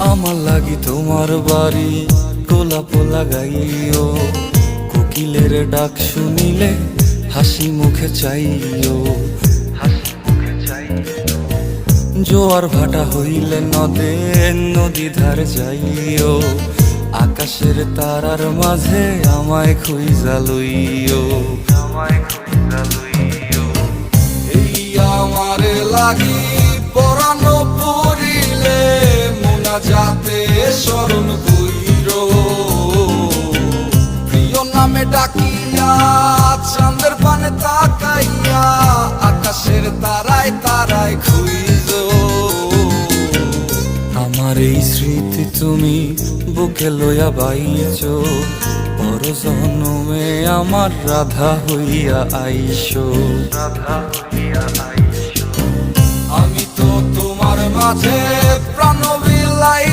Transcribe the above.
আমার লাগি তোমার বাড়ি গোলাপ লাগাইও, কোকিলের ডাক শুনিলে হাসি মুখে চাইও, জোয়ার ভাটা হইলে নদে নদী ধার যাইও, আকাশের তারার মাঝে আমায় খুঁজা লইও, এই আমারে লাগি পরানো পড়িলে মোনাজাতে স্মরণ কইরো, প্রিয় নামে ডাকিয়া চাঁদের পানে তাকাইয়া আকাশের তারায় তারায় খুঁজো। আমার এই স্মৃতি তুমি বুকে লইয়া বাইছো, পর জন্মে আমার রাধা হইয়া আইসো, আমি তো তোমার মাঝে প্রাণ বিলাই।